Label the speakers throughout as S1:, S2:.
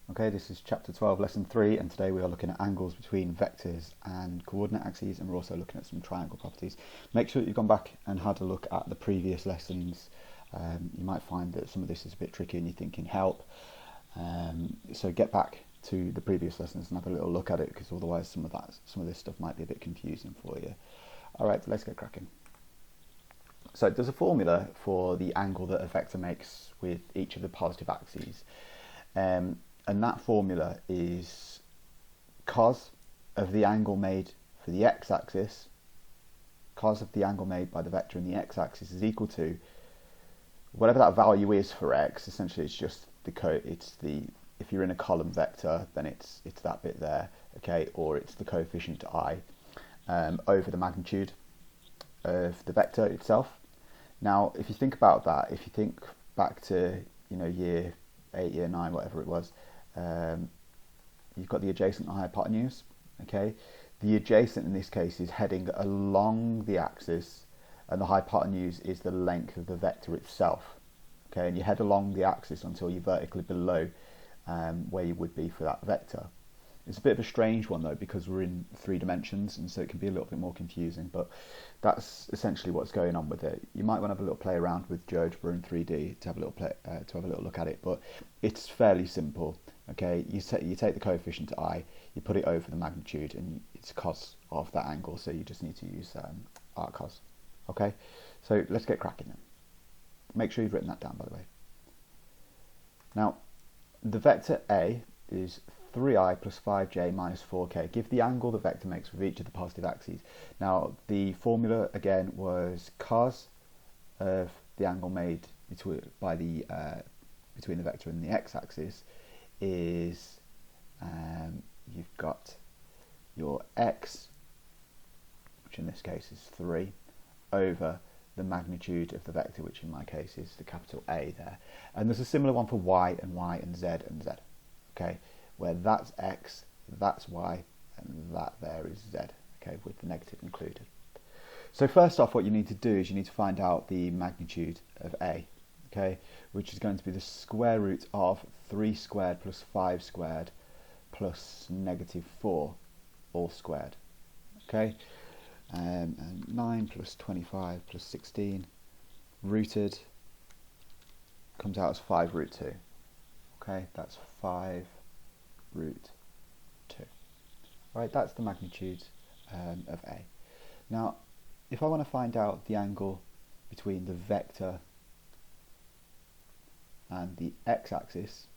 S1: Okay, this is chapter 12, lesson 3, and today we are looking at angles between vectors and coordinate axes, and we're also looking at some triangle properties. Make sure that you've gone back and had a look at the previous lessons. You might find that some of this is a bit tricky and you're thinking help. So get back to the previous lessons and have a little look at it, because otherwise some of this stuff might be a bit confusing for you. Alright, let's get cracking. So there's a formula for the angle that a vector makes with each of the positive axes. And that formula is cos of the angle made for the x-axis, cos of the angle made by the vector in the x-axis is equal to whatever that value is for x. Essentially, it's just if you're in a column vector, then it's that bit there, okay, or it's the coefficient I over the magnitude of the vector itself. Now, if you think about that, if you think back to year 8, year 9, whatever it was. You've got the adjacent and the hypotenuse. Okay, the adjacent in this case is heading along the axis, and the hypotenuse is the length of the vector itself. Okay, and you head along the axis until you're vertically below where you would be for that vector. It's a bit of a strange one though, because we're in 3 dimensions, and so it can be a little bit more confusing, but that's essentially what's going on with it. You might want to have a little play around with GeoGebra in 3D to have a little look at it, but it's fairly simple. Okay, you take the coefficient I, you put it over the magnitude, and it's cos of that angle, so you just need to use arc cos. Okay, so let's get cracking then. Make sure you've written that down, by the way. Now, the vector A is 3i plus 5j minus 4k. Give the angle the vector makes with each of the positive axes. Now, the formula again was cos of the angle made between the vector and the x-axis is you've got your x, which in this case is 3, over the magnitude of the vector, which in my case is the capital A there. And there's a similar one for y and z and z. Okay, where that's x, that's y, and that there is z, okay, with the negative included. So first off, what you need to do is you need to find out the magnitude of A, okay, which is going to be the square root of 3 squared plus 5 squared plus negative 4 all squared, okay, and 9 plus 25 plus 16 rooted comes out as 5 root 2, okay, that's 5 root 2. Alright, that's the magnitude of A. Now, if I want to find out the angle between the vector and the x-axis,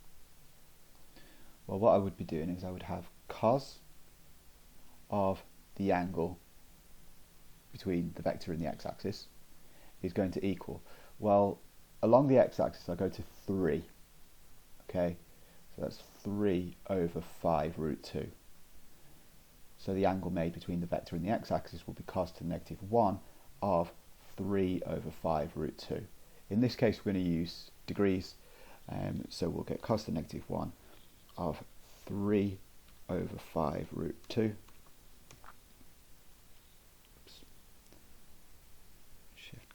S1: well, what I would be doing is I would have cos of the angle between the vector and the x-axis is going to equal, well, along the x-axis I go to 3, okay, so that's 3 over 5 root 2. So the angle made between the vector and the x-axis will be cos to negative 1 of 3 over 5 root 2. In this case we're going to use degrees, so we'll get cos to negative 1 of 3 over 5 root 2. Oops. Shift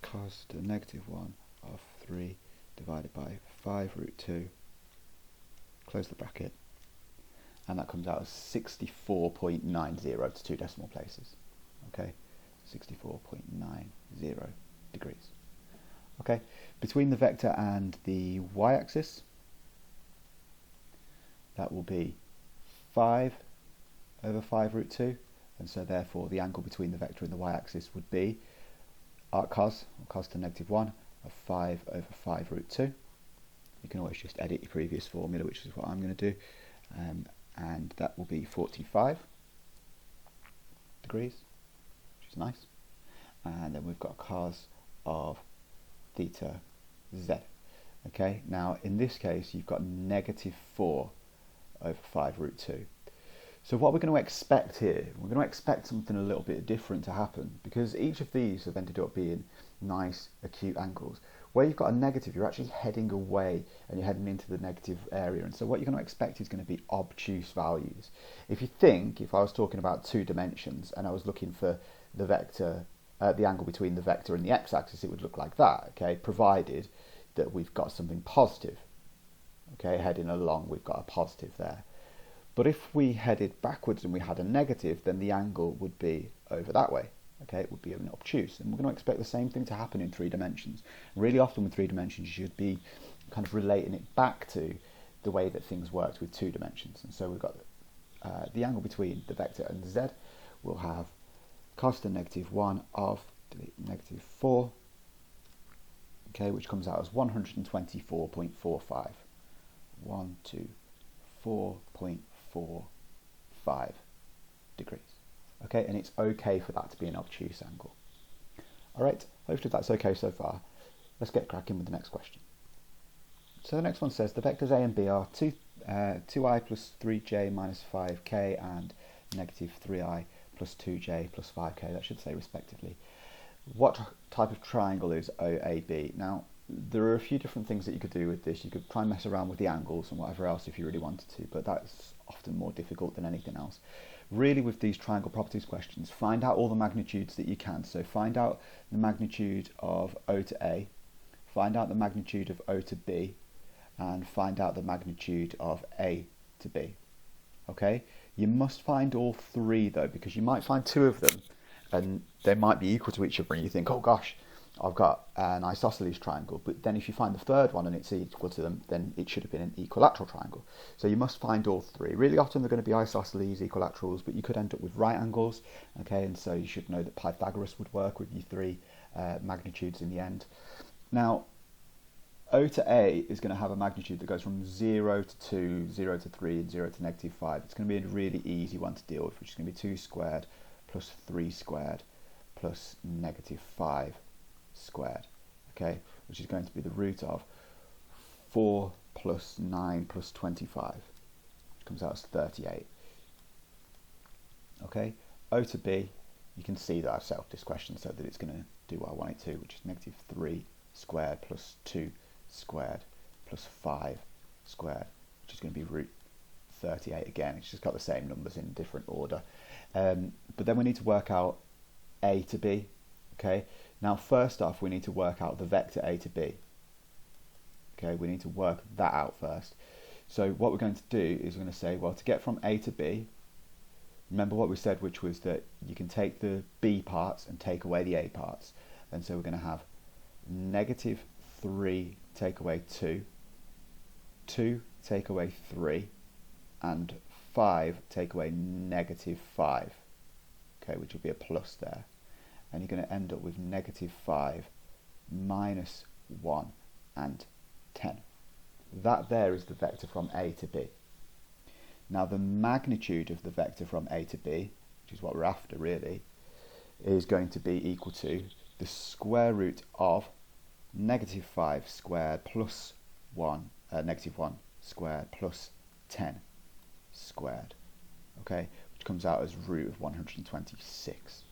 S1: cos to negative 1 of 3 divided by 5 root 2. Close the bracket, and that comes out as 64.90 to 2 decimal places. Okay, 64.90 degrees. Okay, between the vector and the y-axis, that will be 5 over 5 root 2, and so therefore the angle between the vector and the y-axis would be arc cos, or cos to negative 1 of 5 over 5 root 2. You can always just edit your previous formula, which is what I'm going to do, and that will be 45 degrees, which is nice. And then we've got cos of theta z. Okay, now in this case you've got negative 4 over 5 root 2. So what we're going to expect here, we're going to expect something a little bit different to happen, because each of these have ended up being nice acute angles. Where you've got a negative, you're actually heading away and you're heading into the negative area, and so what you're going to expect is going to be obtuse values. If I was talking about 2 dimensions and I was looking for the vector, the angle between the vector and the x-axis, it would look like that, okay, provided that we've got something positive. Okay, heading along, we've got a positive there. But if we headed backwards and we had a negative, then the angle would be over that way. Okay, it would be an obtuse. And we're going to expect the same thing to happen in 3 dimensions. Really often with 3 dimensions, you should be kind of relating it back to the way that things worked with 2 dimensions. And so we've got the angle between the vector and the z. We'll have cosine -1 of -4, okay, which comes out as 124.45. 124.45 degrees. Okay, and it's okay for that to be an obtuse angle. All right, hopefully that's okay so far. Let's get cracking with the next question. So the next one says the vectors a and b are 2i plus 3j minus 5k and negative 3i plus 2j plus 5k, that should say respectively. What type of triangle is OAB? Now, there are a few different things that you could do with this. You could try and mess around with the angles and whatever else if you really wanted to, but that's often more difficult than anything else. Really, with these triangle properties questions, find out all the magnitudes that you can. So find out the magnitude of O to A, find out the magnitude of O to B, and find out the magnitude of A to B. Okay? You must find all 3 though, because you might find 2 of them and they might be equal to each other and you think, oh gosh, I've got an isosceles triangle, but then if you find the 3rd one and it's equal to them, then it should have been an equilateral triangle. So you must find all 3. Really often they're going to be isosceles, equilaterals, but you could end up with right angles, okay, and so you should know that Pythagoras would work with your 3 magnitudes in the end. Now, O to A is going to have a magnitude that goes from 0 to 2, 0 to 3, and 0 to -5. It's going to be a really easy one to deal with, which is going to be 2 squared plus 3 squared plus -5 squared, okay, which is going to be the root of 4 plus 9 plus 25, which comes out as 38. Okay, O to B, you can see that I've set up this question so that it's going to do what I want it to, which is -3 squared plus 2 squared plus 5 squared, which is going to be root 38 again. It's just got the same numbers in different order. But then we need to work out A to B, okay? Now, first off, we need to work out the vector A to B. Okay, we need to work that out first. So what we're going to do is we're going to say, well, to get from A to B, remember what we said, which was that you can take the B parts and take away the A parts. And so we're going to have -3 take away 2, 2 take away 3, and 5 take away -5. Okay, which will be a plus there. And you're going to end up with -5 minus 1 and 10. That there is the vector from A to B. Now the magnitude of the vector from A to B, which is what we're after really, is going to be equal to the square root of -5 squared plus 1, -1 squared plus 10 squared, okay, which comes out as root of 126.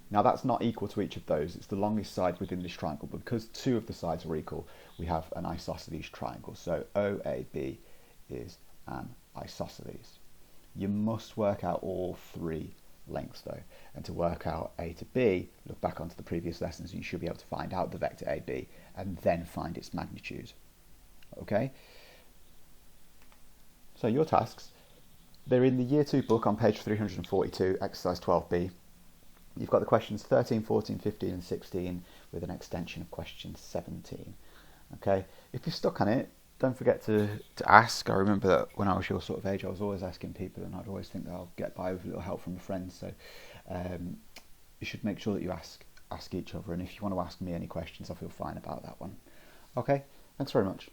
S1: Now that's not equal to each of those, it's the longest side within this triangle, but because 2 of the sides are equal, we have an isosceles triangle. So OAB is an isosceles. You must work out all 3 lengths though, and to work out A to B, look back onto the previous lessons and you should be able to find out the vector AB and then find its magnitude. Okay? So your tasks, they're in the Year 2 book on page 342, exercise 12b. You've got the questions 13, 14, 15 and 16 with an extension of question 17. Okay, if you're stuck on it, don't forget to ask. I remember that when I was your sort of age, I was always asking people and I'd always think that I'll get by with a little help from a friend. So you should make sure that you ask each other, and if you want to ask me any questions, I feel fine about that one. Okay, thanks very much.